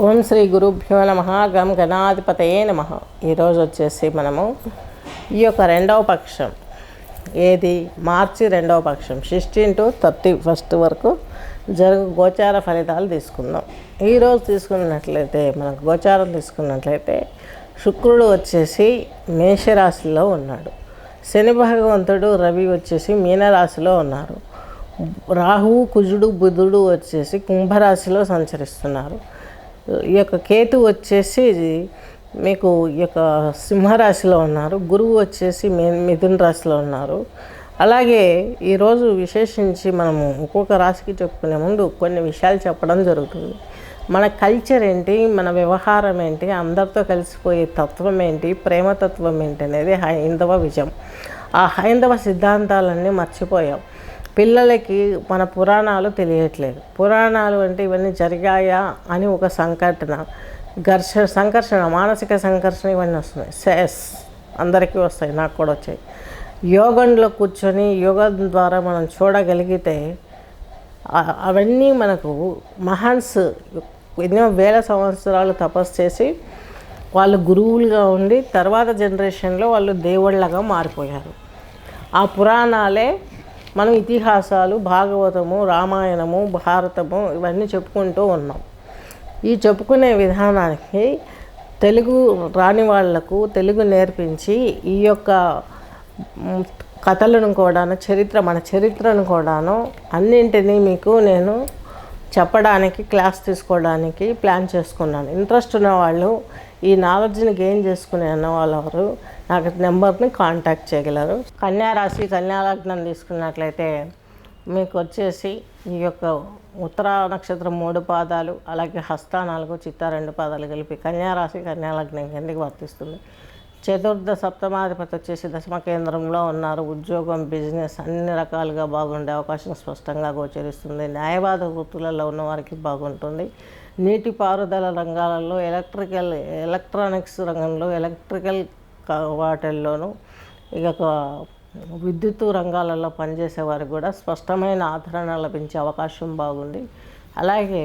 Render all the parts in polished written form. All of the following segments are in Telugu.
ఓం శ్రీ గురుభ్యో నమ. గం గణాధిపతయే నమ. ఈరోజు వచ్చేసి మనము ఈ యొక్క రెండవ పక్షం ఏది మార్చి రెండవ పక్షం 16 to 31 వరకు జరుగు గోచార ఫలితాలు తీసుకుందాం. ఈరోజు తీసుకున్నట్లయితే మనకు గోచారం తీసుకున్నట్లయితే శుక్రుడు వచ్చేసి మేషరాశిలో ఉన్నాడు. శని భగవంతుడు రవి వచ్చేసి మీనరాశిలో ఉన్నారు. రాహువు కుజుడు బుధుడు వచ్చేసి కుంభరాశిలో సంచరిస్తున్నారు. ఈ యొక్క కేతు వచ్చేసి మీకు ఈ యొక్క సింహరాశిలో ఉన్నారు. గురువు వచ్చేసి మిథున రాశిలో ఉన్నారు. అలాగే ఈరోజు విశేషించి మనము ఒక్కొక్క రాశికి చెప్పుకునే ముందు కొన్ని విషయాలు చెప్పడం జరుగుతుంది. మన కల్చర్ ఏంటి, మన వ్యవహారం ఏంటి, అందరితో కలిసిపోయే తత్వం ఏంటి, ప్రేమతత్వం ఏంటి అనేది హైందవ విజయం. ఆ హైందవ సిద్ధాంతాలన్నీ మర్చిపోయాం. పిల్లలకి మన పురాణాలు తెలియట్లేదు. పురాణాలు అంటే ఇవన్నీ జరిగాయా అని ఒక సంఘర్షణ, మానసిక సంఘర్షణ ఇవన్నీ వస్తున్నాయి. సెస్ అందరికీ వస్తాయి, నాకు కూడా వచ్చాయి. యోగంలో కూర్చొని యోగం ద్వారా మనం చూడగలిగితే అవన్నీ మనకు మహాన్స్ ఎన్నో వేల సంవత్సరాలు తపస్సు చేసి వాళ్ళు గురువులుగా ఉండి తర్వాత జనరేషన్లో వాళ్ళు దేవుళ్ళగా మారిపోయారు. ఆ పురాణాలే మనం ఇతిహాసాలు, భాగవతము, రామాయణము, భారతము ఇవన్నీ చెప్పుకుంటూ ఉన్నాం. ఈ చెప్పుకునే విధానానికి తెలుగు రాని వాళ్లకు తెలుగు నేర్పించి ఈ యొక్క కథలను కూడాను మన చరిత్రను కూడాను అన్నింటినీ మీకు నేను చెప్పడానికి, క్లాస్ తీసుకోవడానికి ప్లాన్ చేసుకున్నాను. ఇంట్రెస్ట్ ఉన్న వాళ్ళు, ఈ నాలెడ్జ్ని గెయిన్ చేసుకునే అన్న వాళ్ళు నాకు నెంబర్ని కాంటాక్ట్ చేయగలరు. కన్యారాశి, కన్యాలగ్నం తీసుకున్నట్లయితే మీకు వచ్చేసి ఈ యొక్క ఉత్తర నక్షత్రం 3 పాదాలు, అలాగే హస్త 4, చిత్త 2 పాదాలు కలిపి కన్యారాశి, కన్యాలగ్నం కిందకి వర్తిస్తుంది. చతుర్థ సప్తమాధిపతి వచ్చేసి దశమ కేంద్రంలో ఉన్నారు. ఉద్యోగం, బిజినెస్ అన్ని రకాలుగా బాగుండే అవకాశం స్పష్టంగా గోచరిస్తుంది. న్యాయవాద వృత్తులలో ఉన్న వారికి బాగుంటుంది. నీటిపారుదల రంగాలలో, ఎలక్ట్రానిక్స్ రంగంలో, ఎలక్ట్రికల్ వాటిల్లోనూ, ఇక విద్యుత్ రంగాలలో పనిచేసే వారికి కూడా స్పష్టమైన ఆదరణ లభించే అవకాశం బాగుంది. అలాగే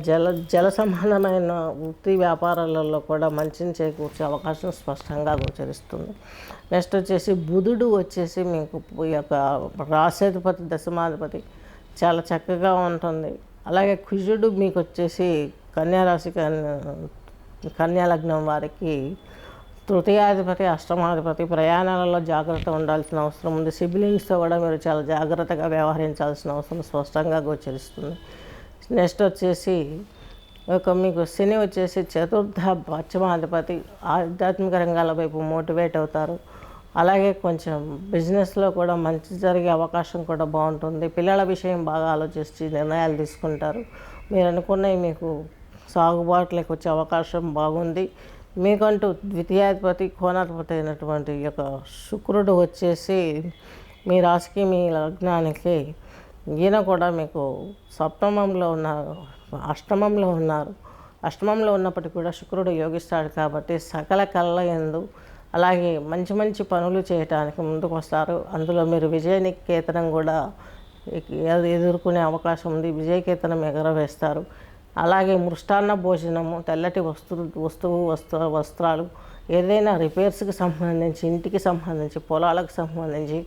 జల సంబంధమైన వృత్తి వ్యాపారాలలో కూడా మంచిని చేకూర్చే అవకాశం స్పష్టంగా గోచరిస్తుంది. నెక్స్ట్ వచ్చేసి బుధుడు వచ్చేసి మీకు ఈ యొక్క రాశాధిపతి, దశమాధిపతి చాలా చక్కగా ఉంటుంది. అలాగే కుజుడు మీకు వచ్చేసి కన్యారాశి, కన్యాలగ్నం వారికి తృతీయాధిపతి, అష్టమాధిపతి. ప్రయాణాలలో జాగ్రత్త ఉండాల్సిన అవసరం ఉంది. సిబ్లింగ్స్తో కూడా మీరు చాలా జాగ్రత్తగా వ్యవహరించాల్సిన అవసరం స్పష్టంగా గోచరిస్తుంది. నెక్స్ట్ వచ్చేసి మీకు శని వచ్చేసి చతుర్థ పంచమాధిపతి. ఆధ్యాత్మిక రంగాల వైపు మోటివేట్ అవుతారు. అలాగే కొంచెం బిజినెస్లో కూడా మంచి జరిగే అవకాశం కూడా బాగుంటుంది. పిల్లల విషయం బాగా ఆలోచించి నిర్ణయాలు తీసుకుంటారు. మీరు అనుకున్నవి మీకు సాగుబాటులోకి వచ్చే అవకాశం బాగుంది. మీకంటూ ద్వితీయాధిపతి, కోణాధిపతి అయినటువంటి ఈ యొక్క శుక్రుడు వచ్చేసి మీ రాశికి, మీ లగ్నానికి ఈయన కూడా మీకు సప్తమంలో ఉన్నారు, అష్టమంలో ఉన్నారు. అష్టమంలో ఉన్నప్పటికీ కూడా శుక్రుడు యోగిస్తాడు కాబట్టి సకల కళ యందు అలాగే మంచి మంచి పనులు చేయటానికి ముందుకు వస్తారు. అందులో మీరు విజయనికేతనం కూడా ఎదుర్కొనే అవకాశం ఉంది. విజయకేతనం ఎగరవేస్తారు. అలాగే మృష్టాన్న భోజనము, తెల్లటి వస్త్రాలు, ఏదైనా రిపేర్స్కి సంబంధించి, ఇంటికి సంబంధించి, పొలాలకు సంబంధించి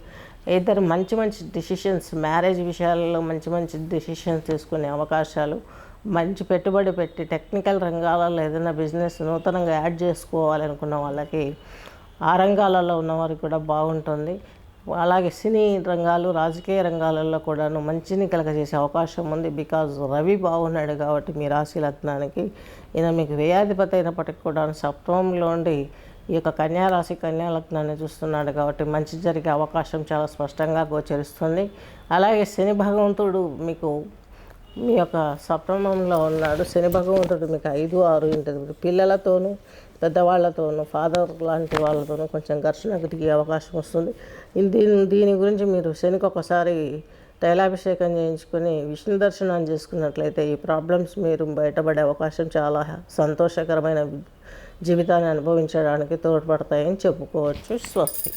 ఇద్దరు మంచి మంచి డిసిషన్స్, మ్యారేజ్ విషయాలలో మంచి మంచి డిసిషన్స్ తీసుకునే అవకాశాలు, మంచి పెట్టుబడి పెట్టి టెక్నికల్ రంగాలలో ఏదైనా బిజినెస్ నూతనంగా యాడ్ చేసుకోవాలనుకున్న వాళ్ళకి ఆ రంగాలలో ఉన్నవారికి కూడా బాగుంటుంది. అలాగే సినీ రంగాలు, రాజకీయ రంగాలలో కూడాను మంచిని కలగజేసే అవకాశం ఉంది. బికాజ్ రవి బాగున్నాడు కాబట్టి మీ రాశి లగ్నానికి ఈయన మీకు వ్యయాధిపతి అయినప్పటికీ కూడా సప్తమంలో ఉండి ఈ యొక్క కన్యారాశి, కన్యాలగ్నాన్ని చూస్తున్నాడు కాబట్టి మంచి జరిగే అవకాశం చాలా స్పష్టంగా గోచరిస్తుంది. అలాగే శని భగవంతుడు మీకు మీ యొక్క సప్తమంలో ఉన్నాడు. శని భగవంతుడు మీకు 5, 6 ఇంటి పిల్లలతోనూ, పెద్దవాళ్లతోనూ, ఫాదర్ లాంటి వాళ్ళతోనూ కొంచెం ఘర్షణకు దిగే అవకాశం వస్తుంది. దీని గురించి మీరు శనికి ఒకసారి తైలాభిషేకం చేయించుకొని విష్ణు దర్శనం చేసుకున్నట్లయితే ఈ ప్రాబ్లమ్స్ మీరు బయటపడే అవకాశం, చాలా సంతోషకరమైన జీవితాన్ని అనుభవించడానికి తోడ్పడతాయని చెప్పుకోవచ్చు. స్వస్తి.